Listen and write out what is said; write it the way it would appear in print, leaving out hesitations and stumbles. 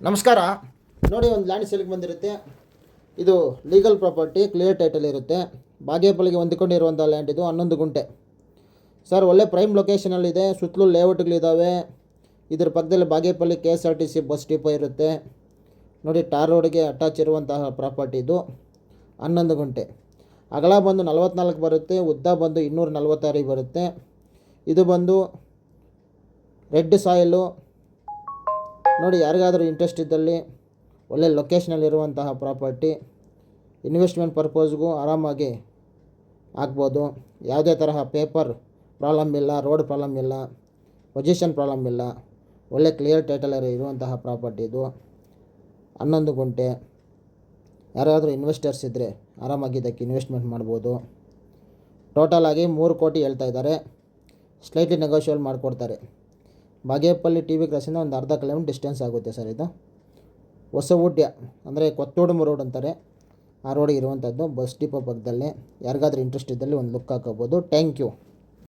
ನಮಸ್ಕಾರ. ನೋಡಿ, ಒಂದು ಲ್ಯಾಂಡ್ ಸೇಲ್ಗೆ ಬಂದಿರುತ್ತೆ. ಇದು ಲೀಗಲ್ ಪ್ರಾಪರ್ಟಿ, ಕ್ಲಿಯರ್ ಟೈಟಲ್ ಇರುತ್ತೆ. ಬಾಗೇಪಲ್ಲಿಗೆ ಹೊಂದಿಕೊಂಡಿರುವಂಥ ಲ್ಯಾಂಡ್ ಇದು. 11 ಗುಂಟೆ ಸರ್. ಒಳ್ಳೆ ಪ್ರೈಮ್ ಲೊಕೇಶನಲ್ಲಿದೆ. ಸುತ್ತಲೂ ಲೇಔಟ್ಗಳಿದ್ದಾವೆ. ಇದ್ರ ಪಕ್ಕದಲ್ಲಿ ಬಾಗೇಪಲ್ಲಿ KSRTC ಬಸ್ ಡಿಪೋ ಇರುತ್ತೆ. ನೋಡಿ, ಟಾರ್ ರೋಡ್ಗೆ ಅಟ್ಯಾಚ್ ಇರುವಂತಹ ಪ್ರಾಪರ್ಟಿ ಇದು. 11 ಗುಂಟೆ. ಅಗಲ ಬಂದು 44 ಬರುತ್ತೆ, ಉದ್ದ ಬಂದು 246 ಬರುತ್ತೆ. ಇದು ಬಂದು ರೆಡ್ ಸಾಯಿಲು. ನೋಡಿ, ಯಾರಿಗಾದರೂ ಇಂಟ್ರೆಸ್ಟ್ ಇದ್ದಲ್ಲಿ ಒಳ್ಳೆ ಲೊಕೇಶನಲ್ಲಿರುವಂತಹ ಪ್ರಾಪರ್ಟಿ, ಇನ್ವೆಸ್ಟ್ಮೆಂಟ್ ಪರ್ಪಸ್ಗೂ ಆರಾಮಾಗಿ ಆಗ್ಬೋದು. ಯಾವುದೇ ತರಹ ಪೇಪರ್ ಪ್ರಾಬ್ಲಮ್ ಇಲ್ಲ, ರೋಡ್ ಪ್ರಾಬ್ಲಮ್ ಇಲ್ಲ, ಪೊಸಿಷನ್ ಪ್ರಾಬ್ಲಮ್ ಇಲ್ಲ. ಒಳ್ಳೆ ಕ್ಲಿಯರ್ ಟೈಟಲ್ ಇರುವಂತಹ ಪ್ರಾಪರ್ಟಿ ಇದು. 11 ಗುಂಟೆ. ಯಾರಾದರೂ ಇನ್ವೆಸ್ಟರ್ಸ್ ಇದ್ದರೆ ಆರಾಮಾಗಿ ಇದಕ್ಕೆ ಇನ್ವೆಸ್ಟ್ಮೆಂಟ್ ಮಾಡ್ಬೋದು. ಟೋಟಲ್ ಆಗಿ 3 ಕೋಟಿ ಹೇಳ್ತಾ ಇದ್ದಾರೆ. ಸ್ಲೈಟ್ಲಿ ನೆಗೋಷಿಯೇಟ್ ಮಾಡಿಕೊಡ್ತಾರೆ. ಬಾಗೇಪಲ್ಲಿ TB ಕ್ರಾಸಿಂದ ಒಂದು ಅರ್ಧ ಕಿಲೋಮೀಟರ್ ಡಿಸ್ಟೆನ್ಸ್ ಆಗುತ್ತೆ ಸರ್. ಇದು ಹೊಸವುಡ್ಯ ಅಂದರೆ ಕೊತ್ತೋಡಮ ರೋಡ್ ಅಂತಾರೆ, ಆ ರೋಡಿಗೆ ಇರುವಂಥದ್ದು. ಬಸ್ ಡಿಪೋ ಪಕ್ಕದಲ್ಲಿ. ಯಾರಿಗಾದ್ರೂ ಇಂಟ್ರೆಸ್ಟ್ ಇದ್ದಲ್ಲಿ ಒಂದು ಲುಕ್ ಹಾಕೋಬೋದು. Thank you.